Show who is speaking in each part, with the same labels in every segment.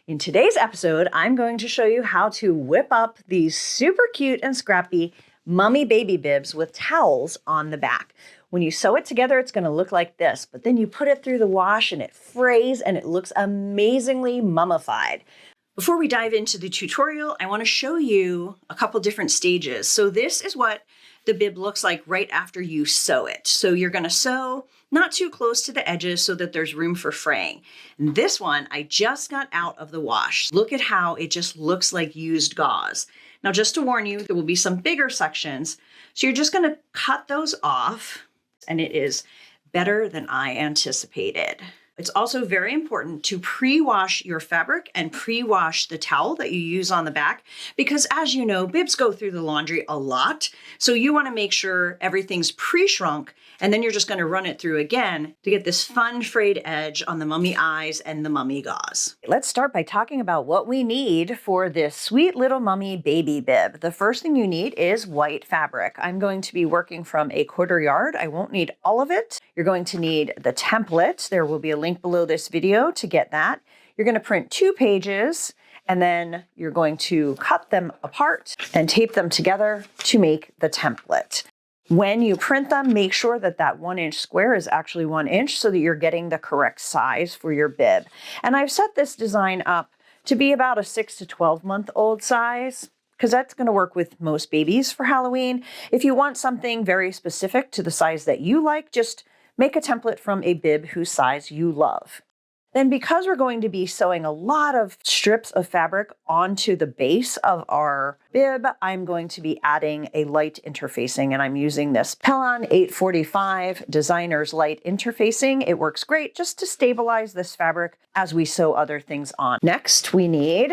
Speaker 1: In today's episode, I'm going to show you how to whip up these super cute and scrappy Mummy Baby Bibs with towels on the back. When you sew it together, it's going to look like this, but then you put it through the wash and it frays and it looks amazingly mummified. Before we dive into the tutorial, I want to show you a couple different stages. So this is what the bib looks like right after you sew it. So you're going to sew not too close to the edges so that there's room for fraying. And this one, I just got out of the wash. Look at how it just looks like used gauze. Now, just to warn you, there will be some bigger sections. So you're just going to cut those off, and it is better than I anticipated. It's also very important to pre-wash your fabric and pre-wash the towel that you use on the back because, as you know, bibs go through the laundry a lot. So you want to make sure everything's pre-shrunk, and then you're just going to run it through again to get this fun frayed edge on the mummy eyes and the mummy gauze. Let's start by talking about what we need for this sweet little mummy baby bib. The first thing you need is white fabric. I'm going to be working from a 1/4 yard. I won't need all of it. You're going to need the template. There will be a link below this video to get that. You're going to print 2 pages, and then you're going to cut them apart and tape them together to make the template. When you print them, make sure that that 1-inch square is actually 1 inch so that you're getting the correct size for your bib. And I've set this design up to be about a 6 to 12-month-old size, because that's going to work with most babies for Halloween. If you want something very specific to the size that you like, just make a template from a bib whose size you love. Then, because we're going to be sewing a lot of strips of fabric onto the base of our bib, I'm going to be adding a light interfacing, and I'm using this Pellon 845 Designer's Light Interfacing. It works great just to stabilize this fabric as we sew other things on. Next, we need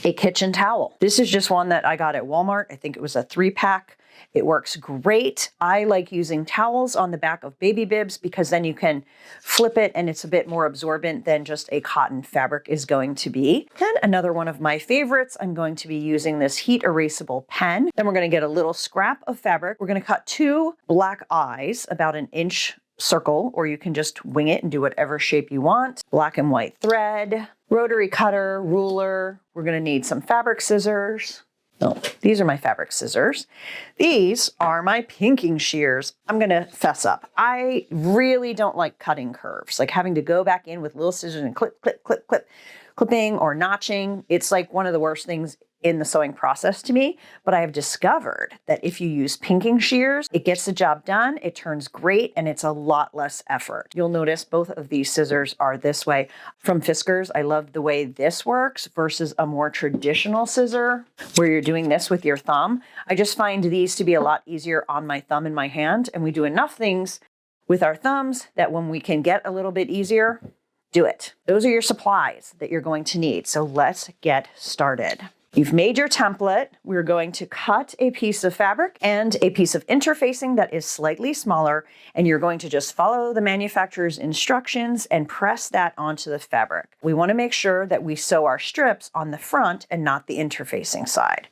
Speaker 1: a kitchen towel. This is just one that I got at Walmart. I think it was a 3-pack. It works great. I like using towels on the back of baby bibs because then you can flip it and it's a bit more absorbent than just a cotton fabric is going to be. Then another one of my favorites, I'm going to be using this heat erasable pen. Then we're going to get a little scrap of fabric. We're going to cut 2 black eyes, about 1 inch circle, or you can just wing it and do whatever shape you want. Black and white thread, rotary cutter, ruler. We're going to need some fabric scissors. Oh, these are my fabric scissors. These are my pinking shears. I'm going to fess up. I really don't like cutting curves, like having to go back in with little scissors and clip, clip, clip, clip, clipping or notching. It's like one of the worst things in the sewing process to me, but I have discovered that if you use pinking shears, it gets the job done, it turns great, and it's a lot less effort. You'll notice both of these scissors are this way. From Fiskars, I love the way this works versus a more traditional scissor where you're doing this with your thumb. I just find these to be a lot easier on my thumb and my hand, and we do enough things with our thumbs that when we can get a little bit easier, do it. Those are your supplies that you're going to need, so let's get started. You've made your template. We're going to cut a piece of fabric and a piece of interfacing that is slightly smaller, and you're going to just follow the manufacturer's instructions and press that onto the fabric. We want to make sure that we sew our strips on the front and not the interfacing side.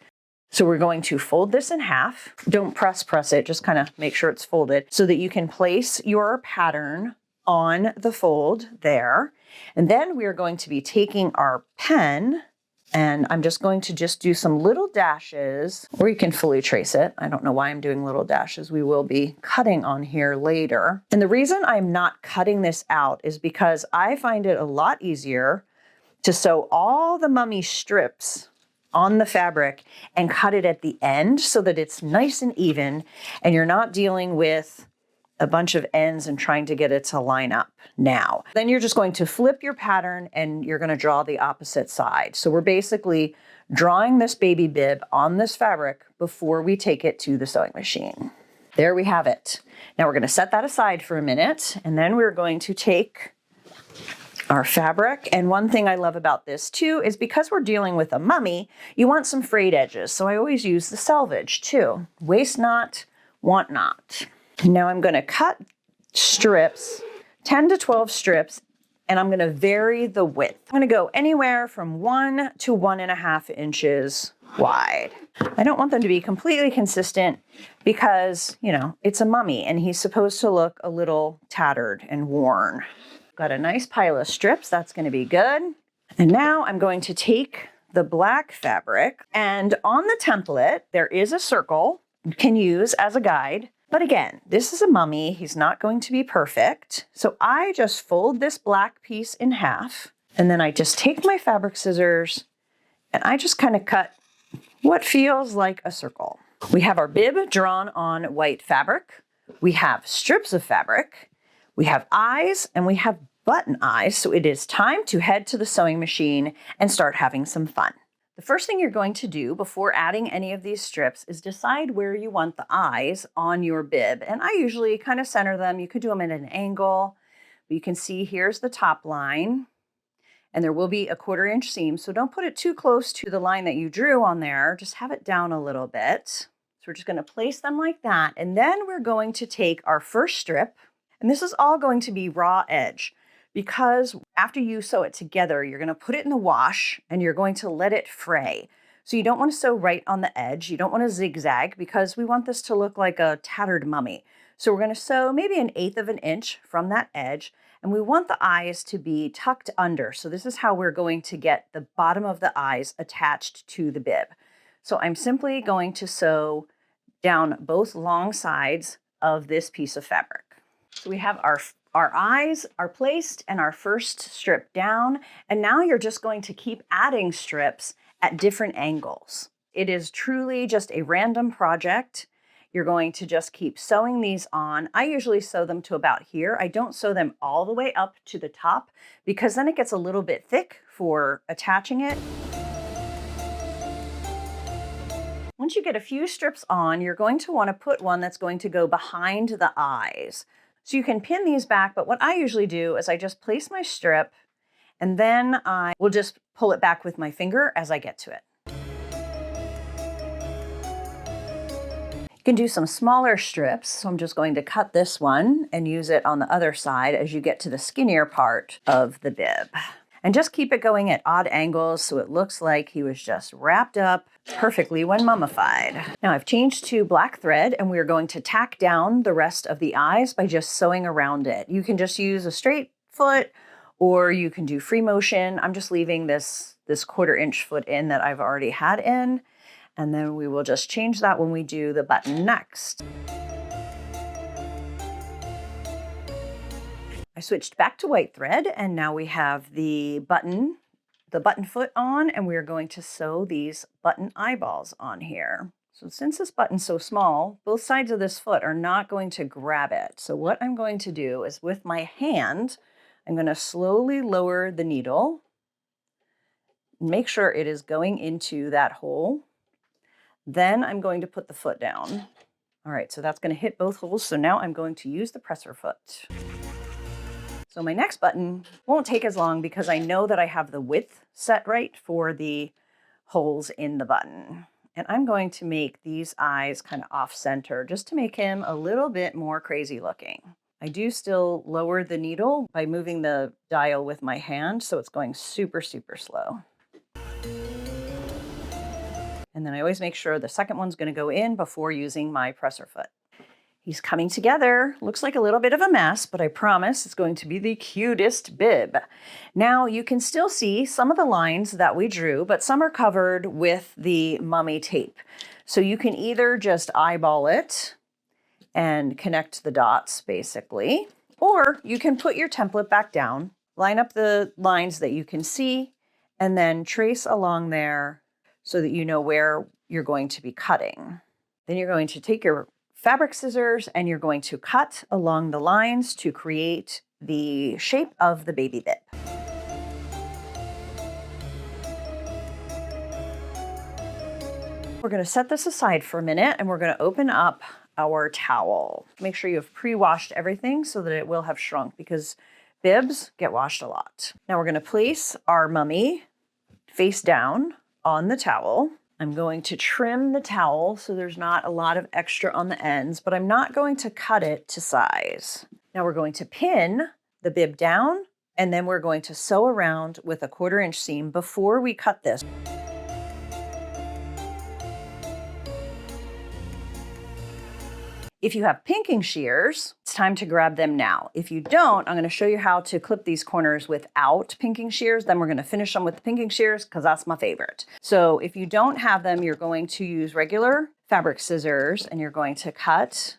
Speaker 1: So we're going to fold this in half. Don't press it, just kind of make sure it's folded so that you can place your pattern on the fold there. And then we are going to be taking our pen, and I'm just going to do some little dashes, or you can fully trace it. I don't know why I'm doing little dashes. We will be cutting on here later. And the reason I'm not cutting this out is because I find it a lot easier to sew all the mummy strips on the fabric and cut it at the end so that it's nice and even, and you're not dealing with a bunch of ends and trying to get it to line up now. Then you're just going to flip your pattern and you're going to draw the opposite side. So we're basically drawing this baby bib on this fabric before we take it to the sewing machine. There we have it. Now we're going to set that aside for a minute, and then we're going to take our fabric. And one thing I love about this too is because we're dealing with a mummy, you want some frayed edges. So I always use the selvage too. Waste not, want not. Now I'm going to cut strips, 10 to 12 strips, and I'm going to vary the width. I'm going to go anywhere from 1 to 1.5 inches wide. I don't want them to be completely consistent because, you know, it's a mummy and he's supposed to look a little tattered and worn. Got a nice pile of strips. That's going to be good. And now I'm going to take the black fabric, and on the template, there is a circle you can use as a guide. But again, this is a mummy. He's not going to be perfect. So I just fold this black piece in half, and then I just take my fabric scissors and I just kind of cut what feels like a circle. We have our bib drawn on white fabric. We have strips of fabric. We have eyes and we have button eyes. So it is time to head to the sewing machine and start having some fun. The first thing you're going to do before adding any of these strips is decide where you want the eyes on your bib. And I usually kind of center them. You could do them at an angle, but you can see here's the top line, and there will be a 1/4 inch seam. So don't put it too close to the line that you drew on there. Just have it down a little bit. So we're just going to place them like that. And then we're going to take our first strip, and this is all going to be raw edge, because after you sew it together, you're going to put it in the wash and you're going to let it fray. So you don't want to sew right on the edge. You don't want to zigzag, because we want this to look like a tattered mummy. So we're going to sew maybe 1/8 of an inch from that edge, and we want the eyes to be tucked under. So this is how we're going to get the bottom of the eyes attached to the bib. So I'm simply going to sew down both long sides of this piece of fabric. So we have our eyes are placed and our first strip down, and now you're just going to keep adding strips at different angles. It is truly just a random project. You're going to just keep sewing these on. I usually sew them to about here. I don't sew them all the way up to the top, because then it gets a little bit thick for attaching it. Once you get a few strips on, you're going to want to put one that's going to go behind the eyes. So you can pin these back, but what I usually do is I just place my strip, and then I will just pull it back with my finger as I get to it. You can do some smaller strips, so I'm just going to cut this one and use it on the other side as you get to the skinnier part of the bib. And just keep it going at odd angles so it looks like he was just wrapped up perfectly when mummified. Now I've changed to black thread, and we're going to tack down the rest of the eyes by just sewing around it. You can just use a straight foot, or you can do free motion. I'm just leaving this 1/4 inch foot in that I've already had in, and then we will just change that when we do the button next. I switched back to white thread, and now we have the button foot on, and we're going to sew these button eyeballs on here. So since this button's so small, both sides of this foot are not going to grab it. So what I'm going to do is with my hand, I'm going to slowly lower the needle, make sure it is going into that hole. Then I'm going to put the foot down. All right, so that's going to hit both holes. So now I'm going to use the presser foot. So my next button won't take as long, because I know that I have the width set right for the holes in the button. And I'm going to make these eyes kind of off center just to make him a little bit more crazy looking. I do still lower the needle by moving the dial with my hand, so it's going super, super slow. And then I always make sure the second one's going to go in before using my presser foot. He's coming together. Looks like a little bit of a mess, but I promise it's going to be the cutest bib. Now you can still see some of the lines that we drew, but some are covered with the mummy tape. So you can either just eyeball it and connect the dots basically, or you can put your template back down, line up the lines that you can see, and then trace along there so that you know where you're going to be cutting. Then you're going to take your fabric scissors and you're going to cut along the lines to create the shape of the baby bib. We're going to set this aside for a minute, and we're going to open up our towel. Make sure you have pre-washed everything so that it will have shrunk, because bibs get washed a lot. Now we're going to place our mummy face down on the towel. I'm going to trim the towel so there's not a lot of extra on the ends, but I'm not going to cut it to size. Now we're going to pin the bib down, and then we're going to sew around with a 1/4 inch seam before we cut this. If you have pinking shears, it's time to grab them now. If you don't, I'm going to show you how to clip these corners without pinking shears. Then we're going to finish them with the pinking shears because that's my favorite. So if you don't have them, you're going to use regular fabric scissors and you're going to cut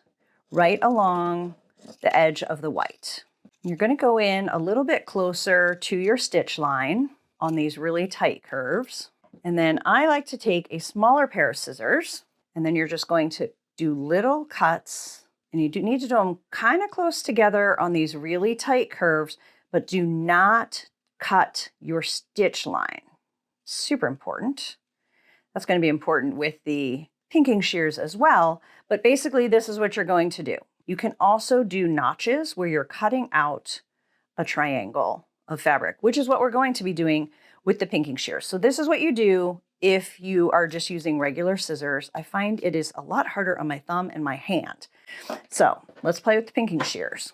Speaker 1: right along the edge of the white. You're going to go in a little bit closer to your stitch line on these really tight curves. And then I like to take a smaller pair of scissors, and then you're just going to do little cuts, and you do need to do them kind of close together on these really tight curves, but do not cut your stitch line. Super important. That's going to be important with the pinking shears as well, but basically this is what you're going to do. You can also do notches where you're cutting out a triangle of fabric, which is what we're going to be doing with the pinking shears. So this is what you do if you are just using regular scissors. I find it is a lot harder on my thumb and my hand. So let's play with the pinking shears.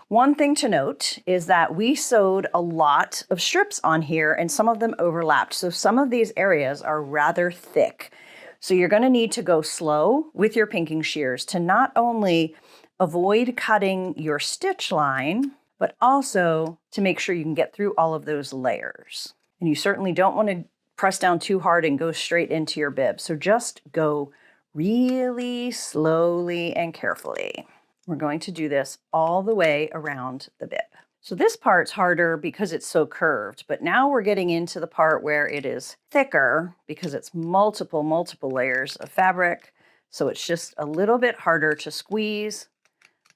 Speaker 1: One thing to note is that we sewed a lot of strips on here and some of them overlapped. So some of these areas are rather thick. So you're going to need to go slow with your pinking shears to not only avoid cutting your stitch line, but also to make sure you can get through all of those layers. And you certainly don't want to press down too hard and go straight into your bib. So just go really slowly and carefully. We're going to do this all the way around the bib. So this part's harder because it's so curved, but now we're getting into the part where it is thicker because it's multiple layers of fabric. So it's just a little bit harder to squeeze,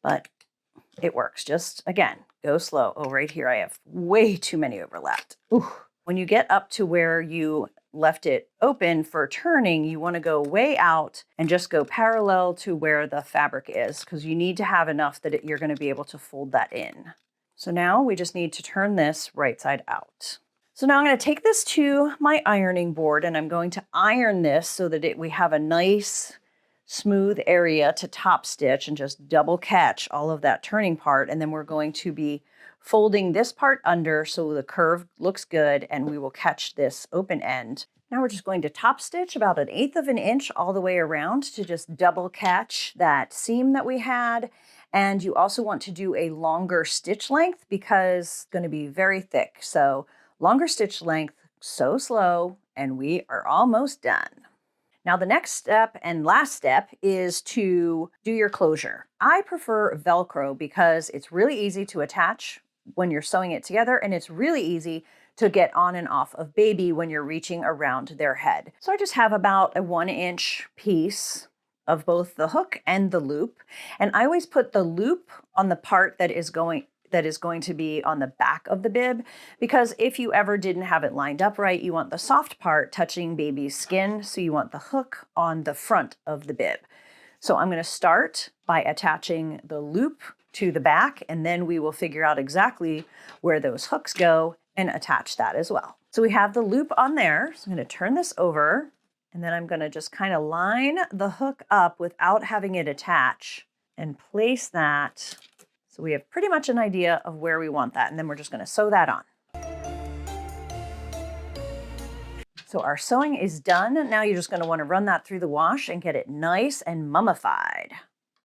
Speaker 1: but it works. Just, again, go slow. Oh, right here I have way too many overlapped. Ooh. When you get up to where you left it open for turning, you want to go way out and just go parallel to where the fabric is because you need to have enough that you're going to be able to fold that in. So now we just need to turn this right side out. So now I'm going to take this to my ironing board and I'm going to iron this so that we have a nice smooth area to top stitch and just double catch all of that turning part. And then we're going to be folding this part under so the curve looks good and we will catch this open end. Now we're just going to top stitch about 1/8 of an inch all the way around to just double catch that seam that we had. And you also want to do a longer stitch length because it's going to be very thick. So longer stitch length, so slow, and we are almost done. Now the next step and last step is to do your closure. I prefer Velcro because it's really easy to attach when you're sewing it together, and it's really easy to get on and off of baby when you're reaching around their head. So I just have about a 1-inch piece of both the hook and the loop, and I always put the loop on the part that is going to be on the back of the bib, because if you ever didn't have it lined up right, you want the soft part touching baby's skin, so you want the hook on the front of the bib. So I'm going to start by attaching the loop to the back, and then we will figure out exactly where those hooks go and attach that as well. So we have the loop on there. So I'm going to turn this over, and then I'm going to just kind of line the hook up without having it attach and place that. So we have pretty much an idea of where we want that, and then we're just going to sew that on. So our sewing is done. Now you're just going to want to run that through the wash and get it nice and mummified.